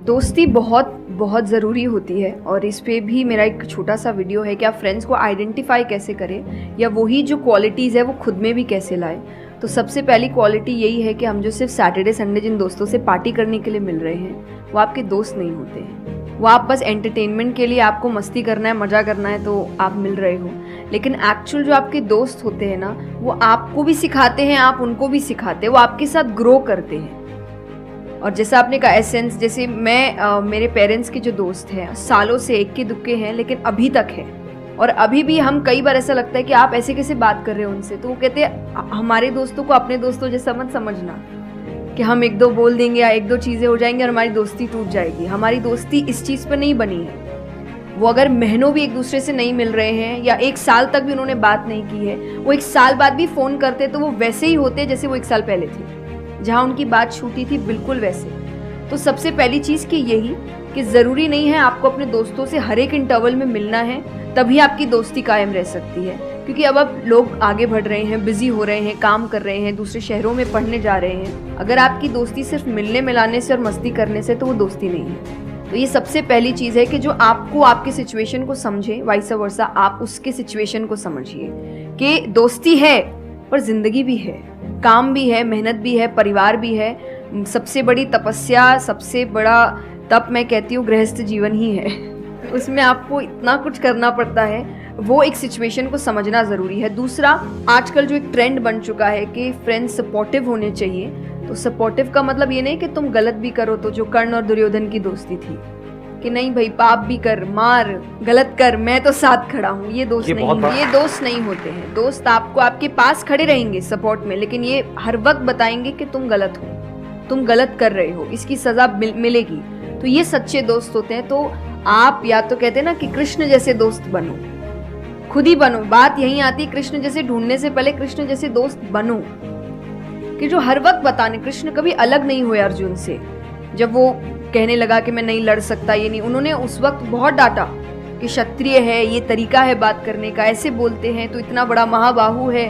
दोस्ती बहुत बहुत ज़रूरी होती है और इस पे भी मेरा एक छोटा सा वीडियो है कि आप फ्रेंड्स को आइडेंटिफाई कैसे करें या वही जो क्वालिटीज़ है वो खुद में भी कैसे लाएं। तो सबसे पहली क्वालिटी यही है कि हम जो सिर्फ सैटरडे संडे जिन दोस्तों से पार्टी करने के लिए मिल रहे हैं वो आपके दोस्त नहीं होते हैं। वो आप बस एंटरटेनमेंट के लिए, आपको मस्ती करना है, मज़ा करना है तो आप मिल रहे हो, लेकिन एक्चुअल जो आपके दोस्त होते हैं ना वो आपको भी सिखाते हैं, आप उनको भी सिखाते हैं, वो आपके साथ ग्रो करते हैं। और जैसा आपने कहा एसेंस, जैसे मैं मेरे पेरेंट्स के जो दोस्त हैं सालों से इक्के दुक्के हैं लेकिन अभी तक है, और अभी भी हम कई बार ऐसा लगता है कि आप ऐसे कैसे बात कर रहे हो उनसे, तो वो कहते हैं हमारे दोस्तों को अपने दोस्तों जैसा मत समझना कि हम एक दो बोल देंगे या एक दो चीज़ें हो जाएंगी और हमारी दोस्ती टूट जाएगी। हमारी दोस्ती इस चीज़ पर नहीं बनी है। वो अगर महीनों भी एक दूसरे से नहीं मिल रहे हैं या एक साल तक भी उन्होंने बात नहीं की है, वो एक साल बाद भी फ़ोन करते तो वो वैसे ही होते जैसे वो एक साल पहले थे, जहाँ उनकी बात छूटी थी बिल्कुल वैसे। तो सबसे पहली चीज़ कि यही कि ज़रूरी नहीं है आपको अपने दोस्तों से हर एक इंटरवल में मिलना है तभी आपकी दोस्ती कायम रह सकती है, क्योंकि अब लोग आगे बढ़ रहे हैं, बिजी हो रहे हैं, काम कर रहे हैं, दूसरे शहरों में पढ़ने जा रहे हैं। अगर आपकी दोस्ती सिर्फ मिलने मिलाने से और मस्ती करने से तो वो दोस्ती नहीं है। तो ये सबसे पहली चीज़ है कि जो आपको आपके सिचुएशन को समझे, वाइस वर्सा आप उसके सिचुएशन को समझिए कि दोस्ती है पर जिंदगी भी है, काम भी है, मेहनत भी है, परिवार भी है। सबसे बड़ी तपस्या, सबसे बड़ा तप मैं कहती हूँ गृहस्थ जीवन ही है। उसमें आपको इतना कुछ करना पड़ता है, वो एक सिचुएशन को समझना ज़रूरी है। दूसरा, आजकल जो एक ट्रेंड बन चुका है कि फ्रेंड्स सपोर्टिव होने चाहिए, तो सपोर्टिव का मतलब ये नहीं कि तुम गलत भी करो, तो जो कर्ण और दुर्योधन की दोस्ती थी कि नहीं भाई पाप भी कर, मार, गलत कर, मैं तो साथ खड़ा हूँ, ये दोस्त नहीं, ये दोस्त नहीं होते हैं। दोस्त आपको आपके पास खड़े रहेंगे सपोर्ट में, लेकिन ये हर वक्त बताएंगे कि तुम गलत हो, तुम गलत कर रहे हो, इसकी सजा मिलेगी। तो ये सच्चे दोस्त होते हैं। तो आप या तो कहते हैं ना कि कृष्ण जैसे दोस्त बनो, खुद ही बनो। बात यही आती है, कृष्ण जैसे ढूंढने से पहले कृष्ण जैसे दोस्त बनो कि जो हर वक्त बताने। कृष्ण कभी अलग नहीं हुए अर्जुन से। जब वो कहने लगा कि मैं नहीं लड़ सकता, ये नहीं, उन्होंने उस वक्त बहुत डांटा कि क्षत्रिय है, ये तरीका है बात करने का, ऐसे बोलते हैं तो इतना बड़ा महाबाहु है,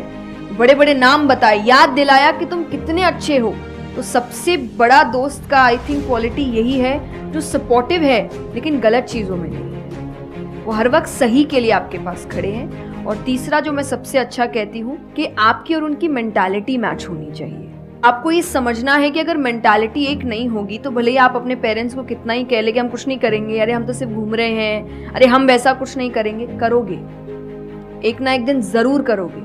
बड़े बड़े नाम बताए, याद दिलाया कि तुम कितने अच्छे हो। तो सबसे बड़ा दोस्त का आई थिंक क्वालिटी यही है जो सपोर्टिव है लेकिन गलत चीज़ों में नहीं है, वो हर वक्त सही के लिए आपके पास खड़े हैं। और तीसरा जो मैं सबसे अच्छा कहती हूँ कि आपकी और उनकी मेंटालिटी मैच होनी चाहिए। आपको ये समझना है कि अगर मेंटालिटी एक नहीं होगी तो भले ही आप अपने पेरेंट्स को कितना ही कह ले कि हम कुछ नहीं करेंगे, अरे हम तो सिर्फ घूम रहे हैं, अरे हम वैसा कुछ नहीं करेंगे, करोगे एक ना एक दिन ज़रूर करोगे,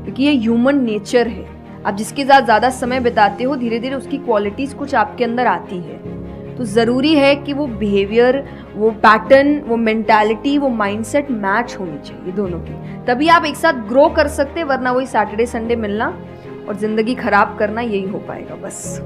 क्योंकि ये ह्यूमन नेचर है। आप जिसके साथ ज़्यादा समय बिताते हो धीरे धीरे उसकी क्वालिटीज़ कुछ आपके अंदर आती है। तो ज़रूरी है कि वो बिहेवियर, वो पैटर्न, वो मेंटालिटी, वो माइंडसेट मैच होनी चाहिए दोनों की, तभी आप एक साथ ग्रो कर सकते, वरना वही सैटरडे संडे मिलना और ज़िंदगी ख़राब करना, यही हो पाएगा बस।